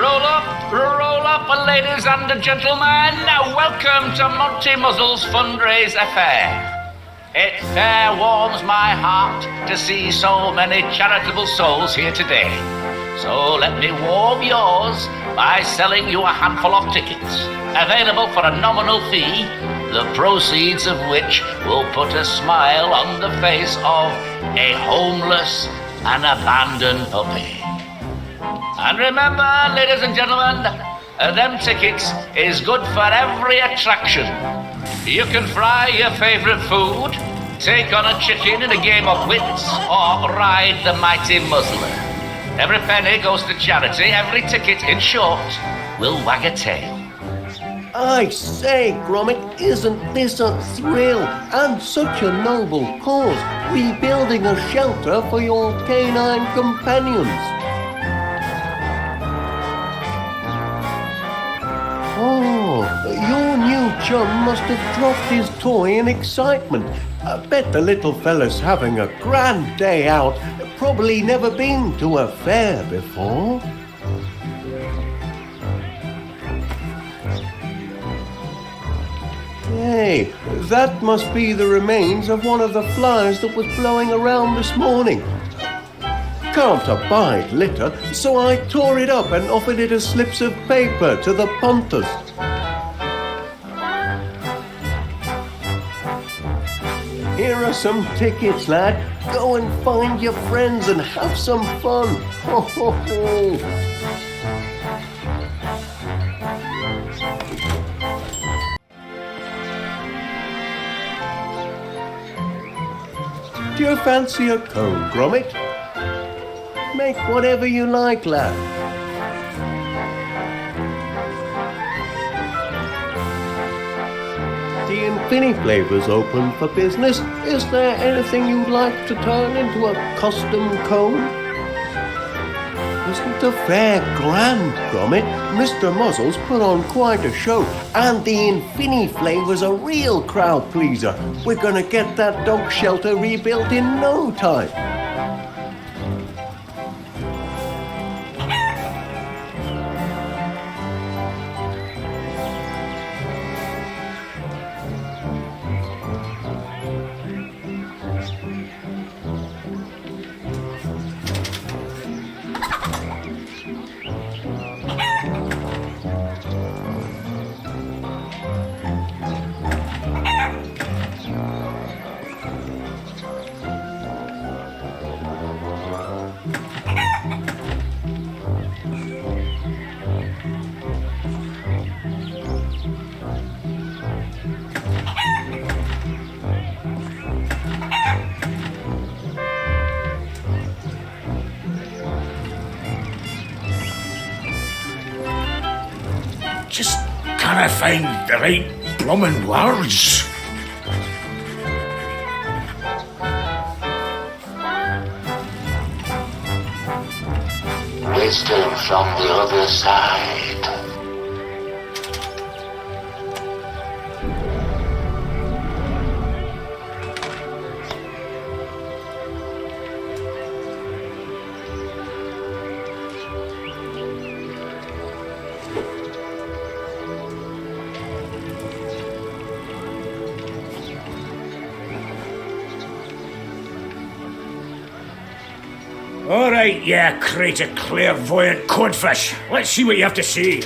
Roll up, ladies and gentlemen. Welcome to Monty Muzzle's fundraise affair. It fair warms my heart to see so many charitable souls here today. So let me warm yours by selling you a handful of tickets, available for a nominal fee, the proceeds of which will put a smile on the face of a homeless and abandoned puppy. And remember, ladies and gentlemen, them tickets is good for every attraction. You can fry your favourite food, take on a chicken in a game of wits, or ride the mighty Muzzler. Every penny goes to charity, every ticket, in short, will wag a tail. I say, Gromit, isn't this a thrill and such a noble cause, rebuilding a shelter for your canine companions? Oh, your new chum must have dropped his toy in excitement. I bet the little fella's having a grand day out. Probably never been to a fair before. Hey, that must be the remains of one of the flies that was blowing around this morning. Can't abide litter, so I tore it up and offered it as slips of paper to the punters. Here are some tickets, lad. Go and find your friends and have some fun. Ho, ho, ho. Do you fancy a cone, Gromit? Make whatever you like, lad. The Infinity Flavor's open for business. Is there anything you'd like to turn into a custom cone? Isn't the fair grand, Gromit? Mr. Muzzle's put on quite a show, and the Infinity Flavor's a real crowd pleaser. We're gonna get that dog shelter rebuilt in no time. Just can't find the right bloomin' words. Wisdom from the other side. All right, yeah, creative clairvoyant codfish. Let's see what you have to say.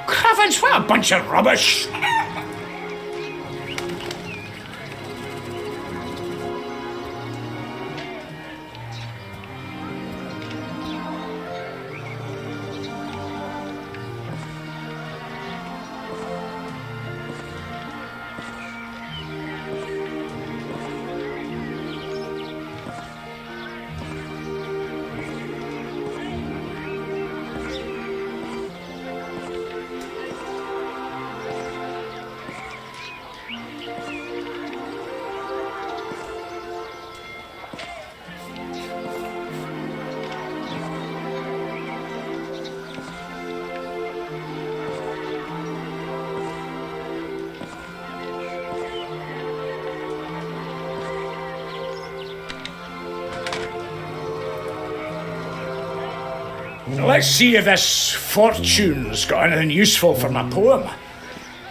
Cravens, what a bunch of rubbish. Let's see if this fortune's got anything useful for my poem.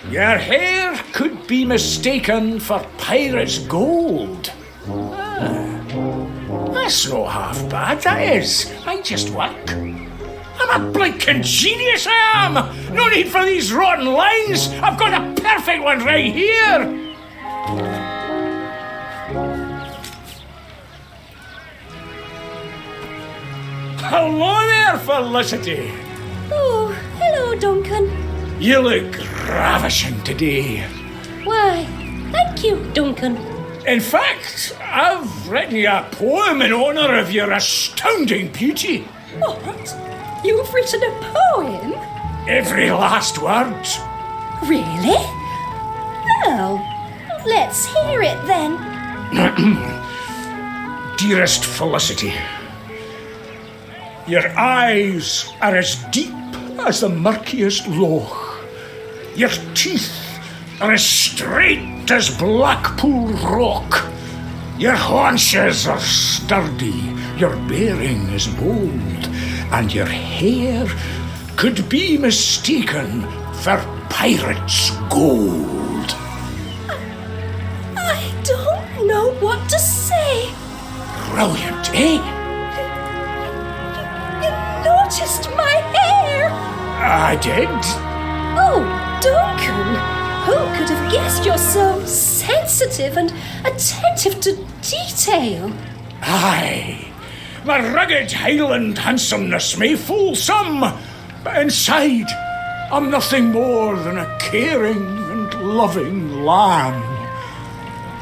Your hair could be mistaken for pirate's gold. That's no half bad, that is. Might just work. I'm a blinking genius, I am! No need for these rotten lines! I've got a perfect one right here! Hello there, Felicity! Oh, hello, Duncan. You look ravishing today. Why, thank you, Duncan. In fact, I've written you a poem in honour of your astounding beauty. What? You've written a poem? Every last word. Really? Well, let's hear it then. Dearest Felicity, your eyes are as deep as the murkiest loch. Your teeth are as straight as Blackpool rock. Your haunches are sturdy, your bearing is bold, and your hair could be mistaken for pirate's gold. I don't know what to say. Brilliant, eh? You noticed my hair? I did. Oh, Duncan, who could have guessed you're so sensitive and attentive to detail? Aye. My rugged Highland handsomeness may fool some, but inside I'm nothing more than a caring and loving lamb.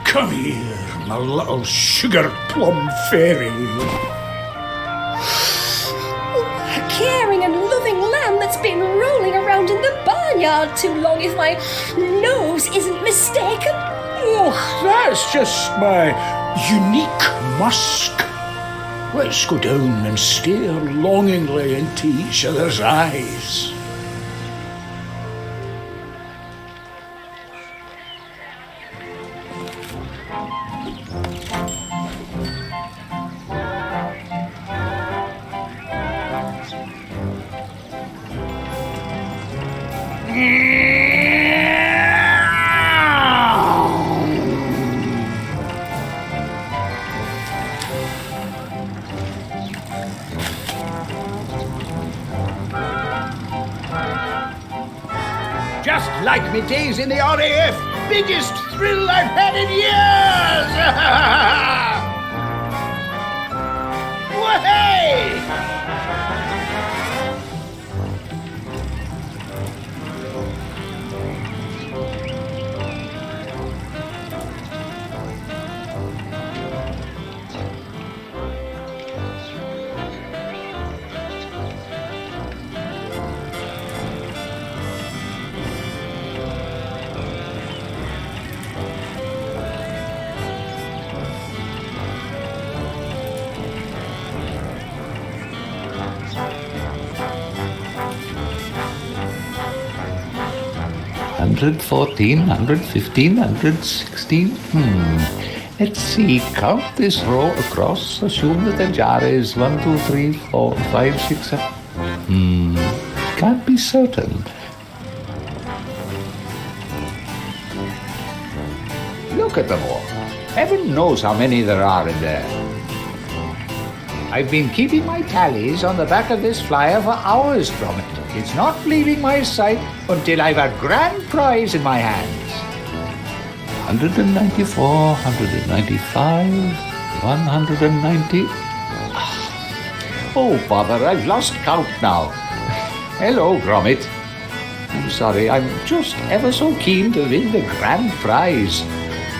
Come here, my little sugar plum fairy. A caring and loving lamb that's been rolling around in the barnyard too long, if my nose isn't mistaken. Oh, that's just my unique musk. Let's go down and stare longingly into each other's eyes. Just like me days in the RAF. Biggest thrill I've had in years! Wahey! Hundred 14, 115, 116. Let's see. Count this row across. Assume that the jar is 1, 2, 3, 4, 5, 6, 7. Can't be certain. Look at them all. Heaven knows how many there are in there. I've been keeping my tallies on the back of this flyer for hours, Gromit. It's not leaving my sight until I've a grand prize in my hands. 194, 195, 190. Oh, bother, I've lost count now. Hello, Gromit. I'm sorry, I'm just ever so keen to win the grand prize.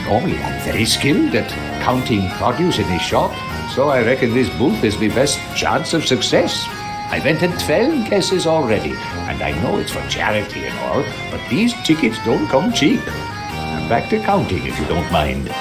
Normally, I'm very skilled at counting produce in this shop, so I reckon this booth is my best chance of success. I've entered 12 guesses already, and I know it's for charity and all, but these tickets don't come cheap. I'm back to counting, if you don't mind.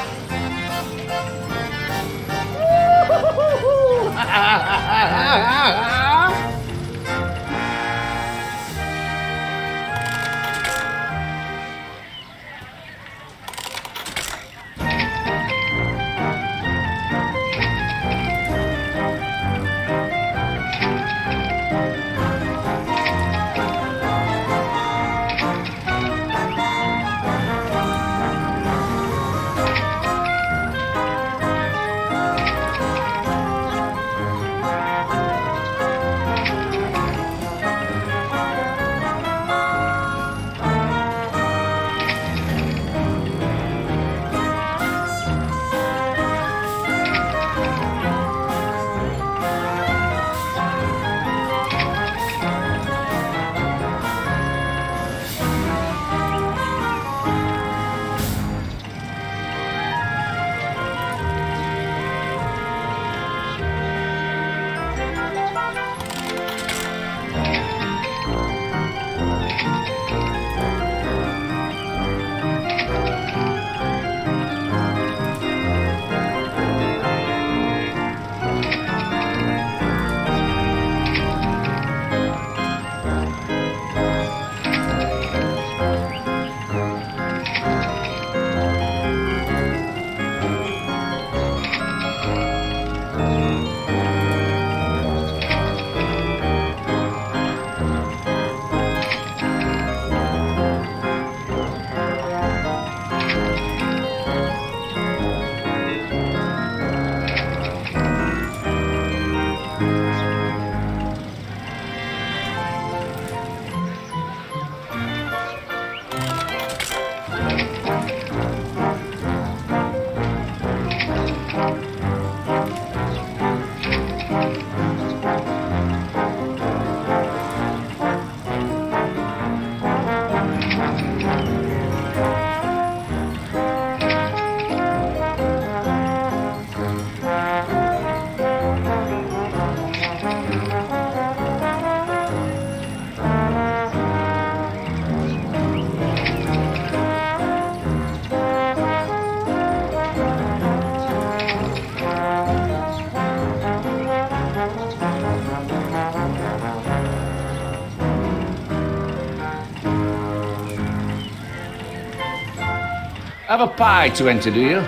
Have a pie to enter, do you?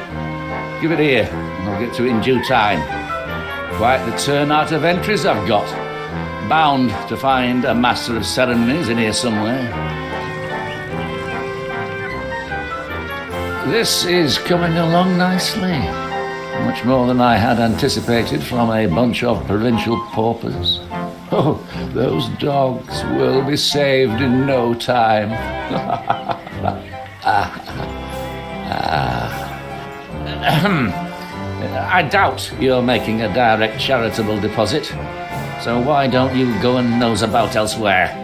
Give it here, and I'll get to it in due time. Quite the turnout of entries I've got. Bound to find a master of ceremonies in here somewhere. This is coming along nicely. Much more than I had anticipated from a bunch of provincial paupers. Oh, those dogs will be saved in no time. I doubt you're making a direct charitable deposit, so why don't you go and nose about elsewhere?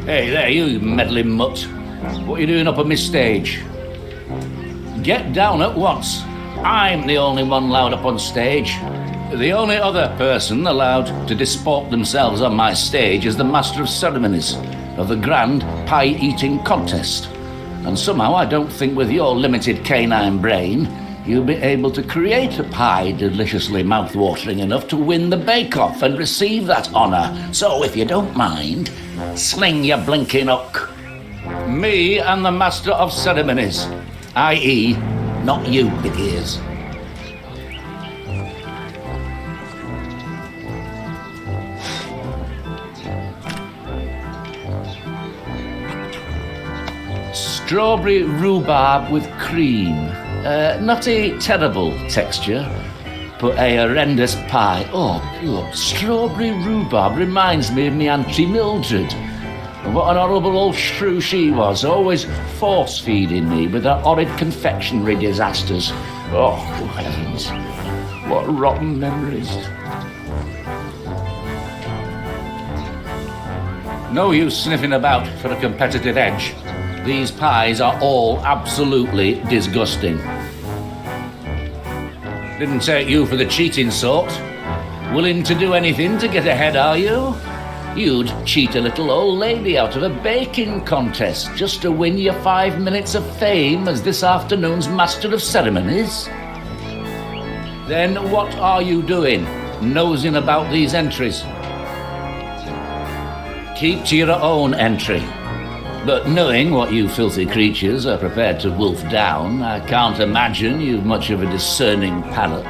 Hey there, you meddling mutt. What are you doing up on my stage? Get down at once. I'm the only one allowed up on stage. The only other person allowed to disport themselves on my stage is the Master of Ceremonies of the Grand Pie-Eating Contest. And somehow I don't think with your limited canine brain you'll be able to create a pie deliciously mouth-watering enough to win the bake-off and receive that honour. So if you don't mind, sling your blinking hook. Me and the Master of Ceremonies, i.e., not you, big ears. Strawberry rhubarb with cream. Not a terrible texture, but a horrendous pie. Oh, look, strawberry rhubarb reminds me of me Auntie Mildred. What an horrible old shrew she was, always force-feeding me with her horrid confectionery disasters. Oh, good heavens, what rotten memories. No use sniffing about for a competitive edge. These pies are all absolutely disgusting. Didn't take you for the cheating sort. Willing to do anything to get ahead, are you? You'd cheat a little old lady out of a baking contest just to win your 5 minutes of fame as this afternoon's Master of Ceremonies? Then what are you doing, nosing about these entries? Keep to your own entry. But knowing what you filthy creatures are prepared to wolf down, I can't imagine you've much of a discerning palate.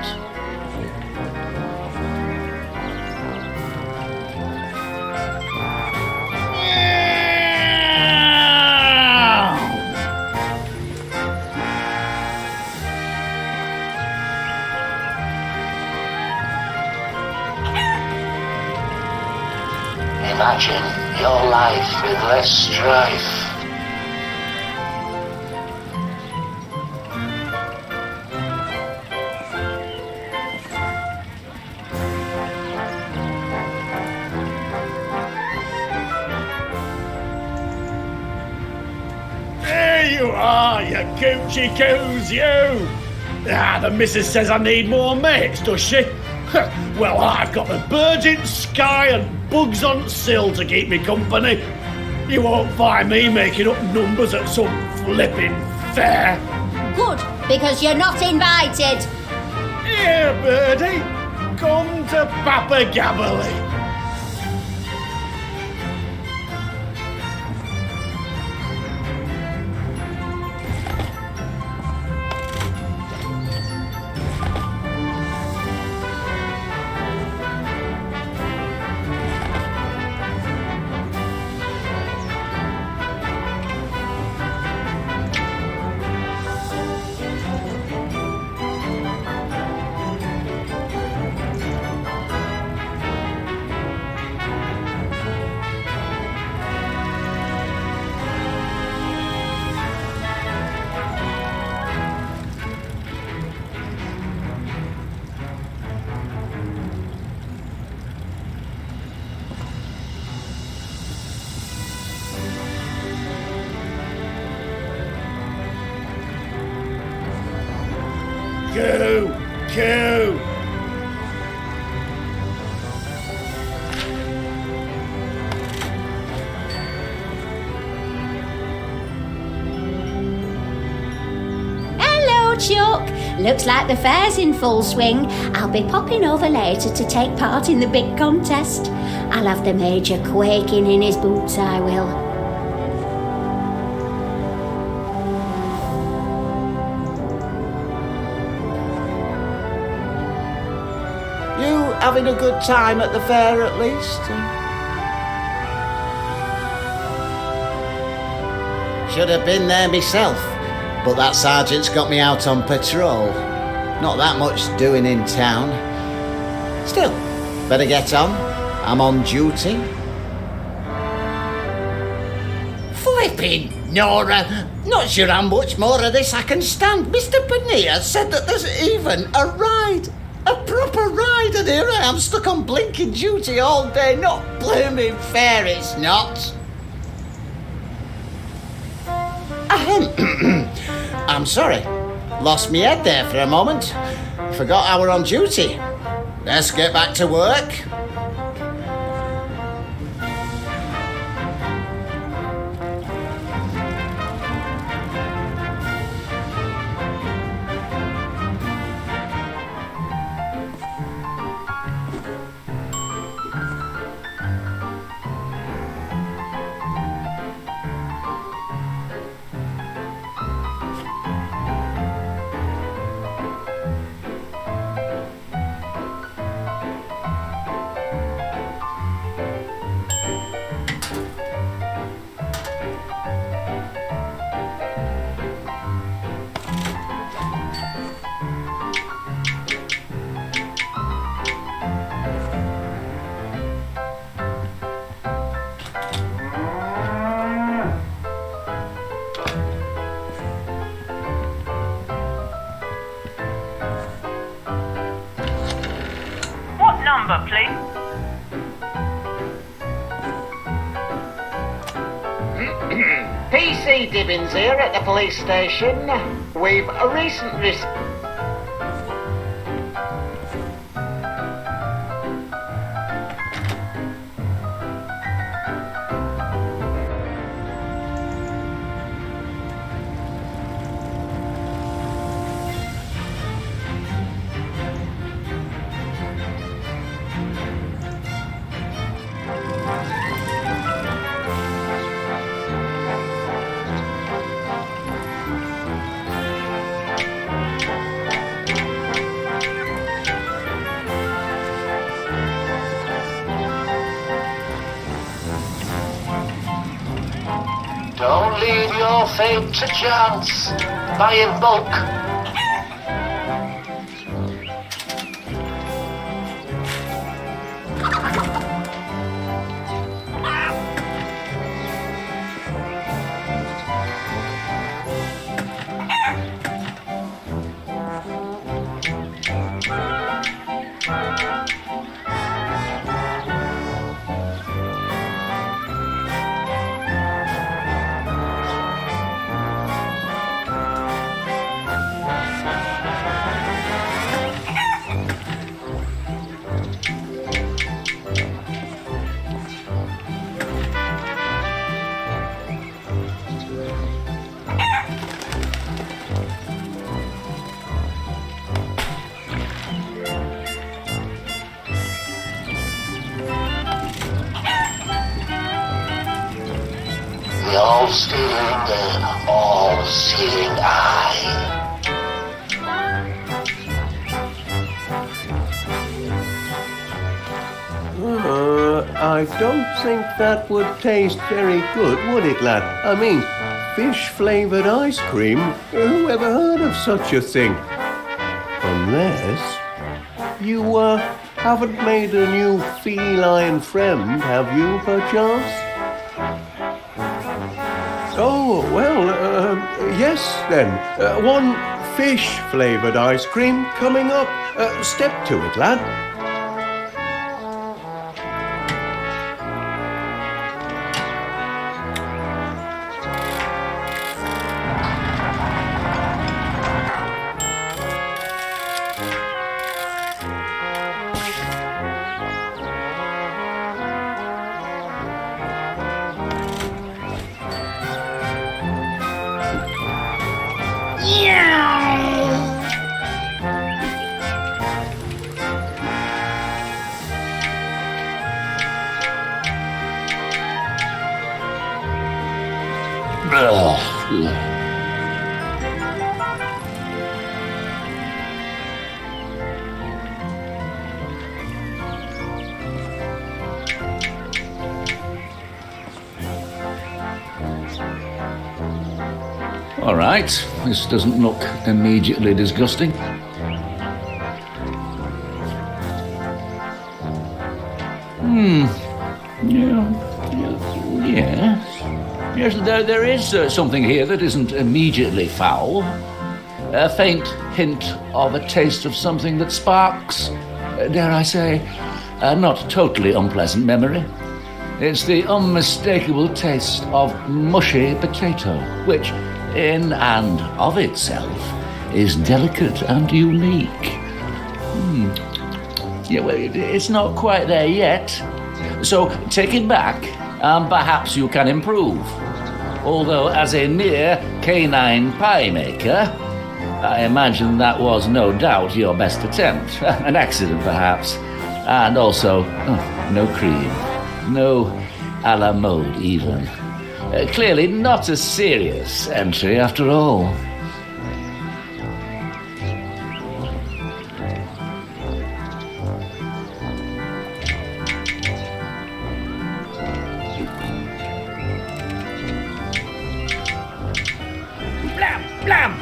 Imagine your life with less strife. There you are, you coochie coos, you! The missus says I need more mates, does she? Well, I've got the birds in sky and bugs on sill to keep me company. You won't find me making up numbers at some flipping fair. Good, because you're not invited. Here, birdie, come to Papa Gabberley. Looks like the fair's in full swing. I'll be popping over later to take part in the big contest. I'll have the Major quaking in his boots, I will. You having a good time at the fair at least? Should have been there myself, but that sergeant's got me out on patrol. Not that much doing in town. Still, better get on. I'm on duty. Flipping Nora! Not sure how much more of this I can stand. Mr. Panea said that there's even a ride. A proper ride, and here I am stuck on blinking duty all day. Not blooming fair, it's not. I'm sorry. Lost me head there for a moment. Forgot I were on duty. Let's get back to work. Number, please. PC Dibbins here at the police station. We've a recent Don't leave your fate to chance. Buy in bulk. The all-stealing, all-seeing eye. I don't think that would taste very good, would it, lad? I mean, fish-flavoured ice cream? Who ever heard of such a thing? Unless you, haven't made a new feline friend, have you, perchance? Oh, well, yes, then. One fish-flavoured ice cream coming up. Step to it, lad. All right, this doesn't look immediately disgusting. Yes, there is something here that isn't immediately foul. A faint hint of a taste of something that sparks, dare I say, a not totally unpleasant memory. It's the unmistakable taste of mushy potato, which, in and of itself, is delicate and unique. Yeah, well, it's not quite there yet. So take it back, and perhaps you can improve. Although, as a mere canine pie maker, I imagine that was no doubt your best attempt. An accident, perhaps. And also, no cream. No a la mode, even. Clearly not a serious entry, after all. Blam!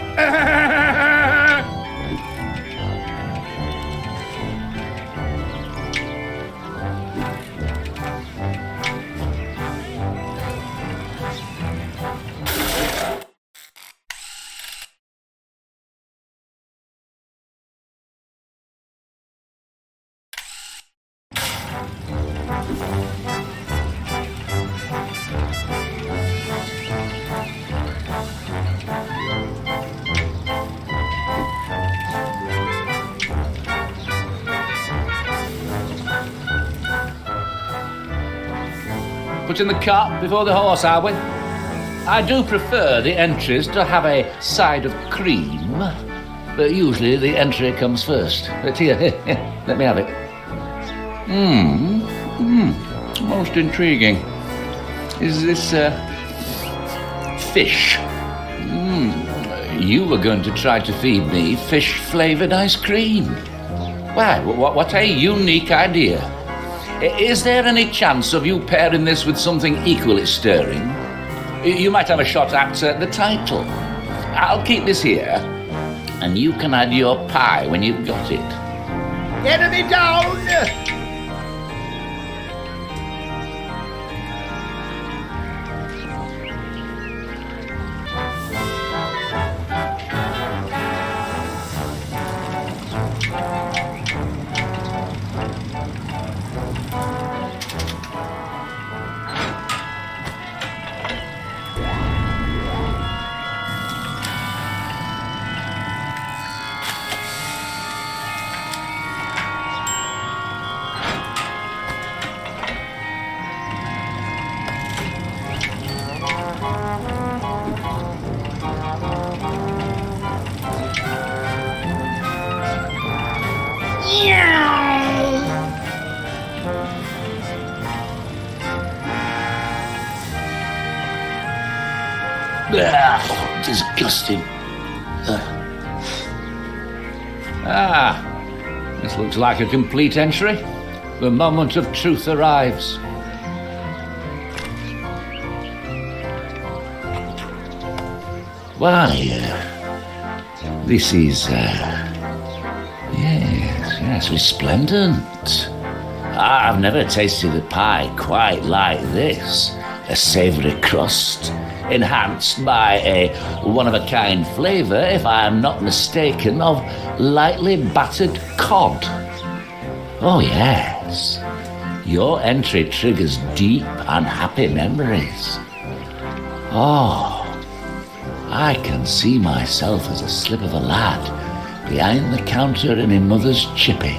Putting the cart before the horse, are we? I do prefer the entries to have a side of cream, but usually the entry comes first. But here, let me have it. Most intriguing. Is this, fish? You were going to try to feed me fish-flavoured ice cream. Why, what a unique idea. Is there any chance of you pairing this with something equally stirring? You might have a shot at the title. I'll keep this here, and you can add your pie when you've got it. Get me down! Disgusting. This looks like a complete entry. The moment of truth arrives. Why, this is, yes, resplendent. I've never tasted a pie quite like this. A savoury crust, enhanced by a one-of-a-kind flavour, if I am not mistaken, of lightly battered cod. Oh, yes. Your entry triggers deep and happy memories. Oh, I can see myself as a slip of a lad behind the counter in my mother's chippy.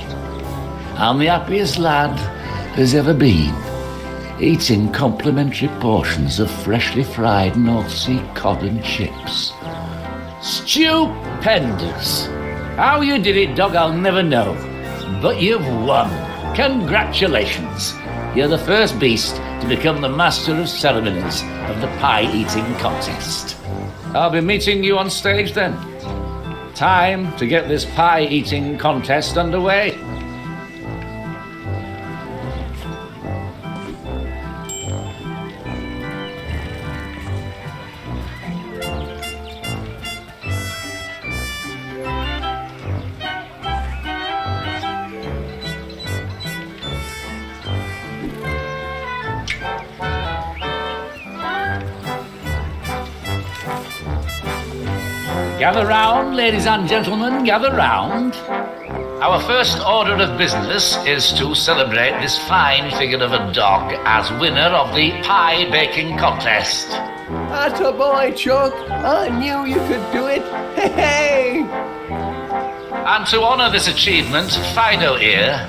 I'm the happiest lad there's ever been, eating complimentary portions of freshly fried North Sea cod and chips. Stupendous! How you did it, dog, I'll never know. But you've won. Congratulations. you're the first beast to become the master of ceremonies of the pie-eating contest. I'll be meeting you on stage then. Time to get this pie-eating contest underway. Gather round, ladies and gentlemen, gather round. Our first order of business is to celebrate this fine figure of a dog as winner of the pie baking contest. Atta boy, Chuck. I knew you could do it. Hey! And to honour this achievement, Fido here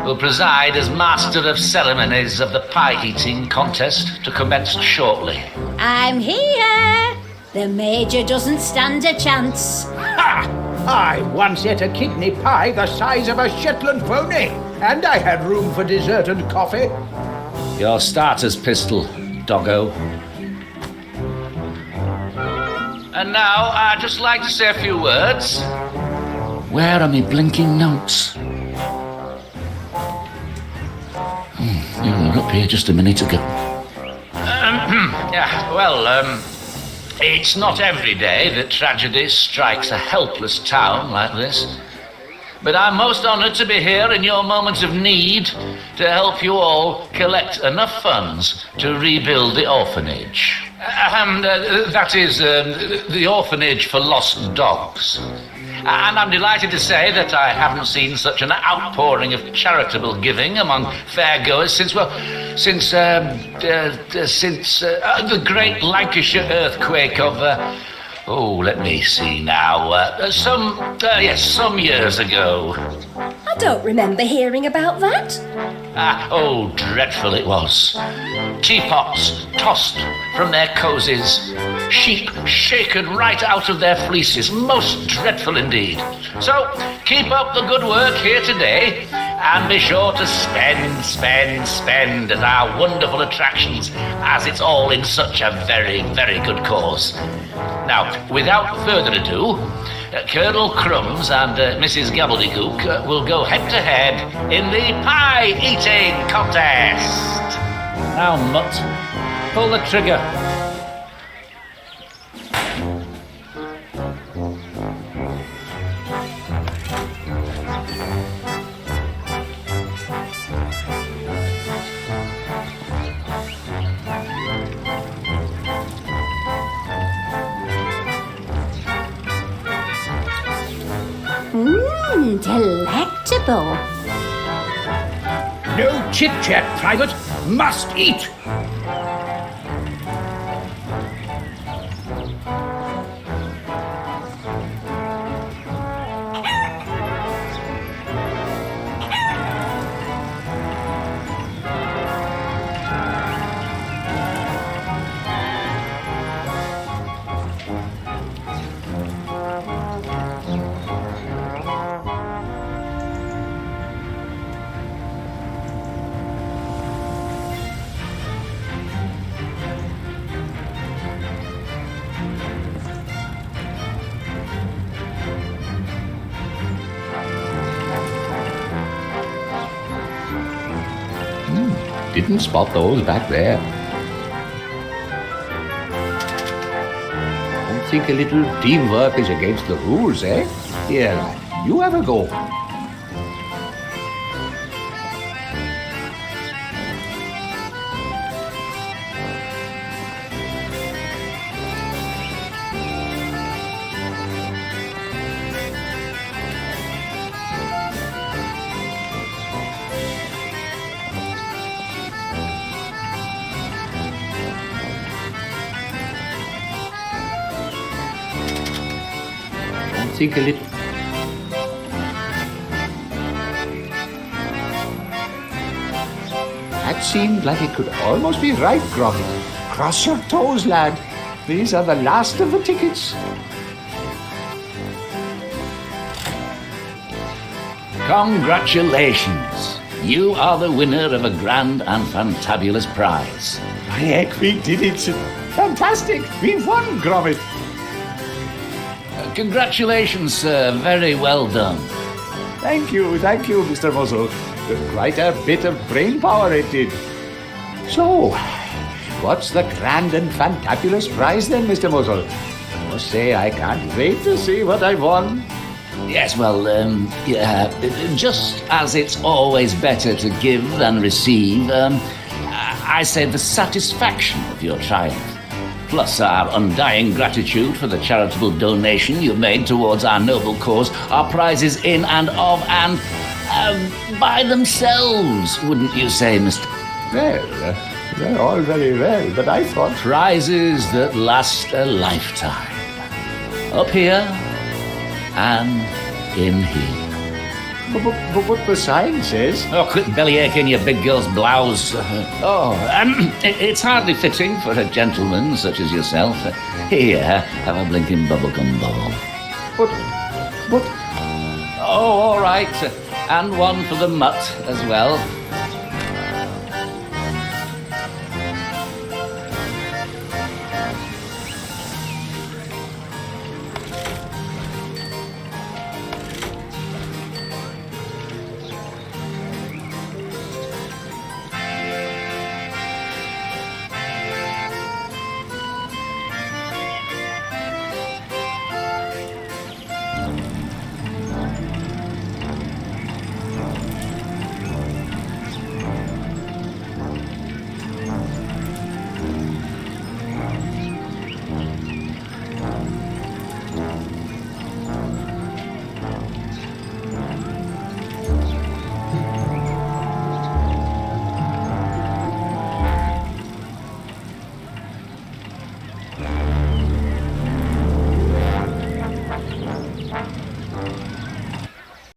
will preside as master of ceremonies of the pie-eating contest to commence shortly. I'm here. The Major doesn't stand a chance. Ha! I once ate a kidney pie the size of a Shetland pony, and I had room for dessert and coffee. Your starter's pistol, doggo. And now, I'd just like to say a few words. Where are my blinking notes? They were up here just a minute ago. It's not every day that tragedy strikes a helpless town like this. But I'm most honoured to be here in your moments of need to help you all collect enough funds to rebuild the orphanage. That is, the orphanage for lost dogs. And I'm delighted to say that I haven't seen such an outpouring of charitable giving among fairgoers since the great Lancashire earthquake of, let me see now, some years ago. I don't remember hearing about that. Dreadful it was. Teapots tossed from their cosies, sheep shaken right out of their fleeces. Most dreadful indeed. So, keep up the good work here today, and be sure to spend at our wonderful attractions, as it's all in such a very, very good cause. Now, without further ado, Colonel Crumbs and Mrs. Gobbledygook will go head-to-head in the pie-eating contest. Now, Mutt, pull the trigger. Delectable. No chit-chat, Private. Must eat. Didn't spot those back there. Don't think a little teamwork is against the rules, eh? Here, lad, you have a go. Think a little. That seemed like it could almost be right, Gromit. Cross your toes, lad. These are the last of the tickets. Congratulations. You are the winner of a grand and fantabulous prize. My heck, we did it. Fantastic. We've won, Gromit. Congratulations, sir. Very well done. Thank you, Mr. Muzzle. Quite a bit of brain power it did. So, what's the grand and fantabulous prize then, Mr. Muzzle? I must say I can't wait to see what I've won. Yes, well, just as it's always better to give than receive, I say the satisfaction of your triumph, plus our undying gratitude for the charitable donation you made towards our noble cause, are prizes in and of and by themselves, wouldn't you say, Mr. Well, they're all very well, but I thought... Prizes that last a lifetime. Up here and in here. But what the sign says... Oh, quit bellyaching your big girl's blouse. It's hardly fitting for a gentleman such as yourself. Here, have a blinking bubblegum ball. But... Oh, all right. And one for the mutt as well.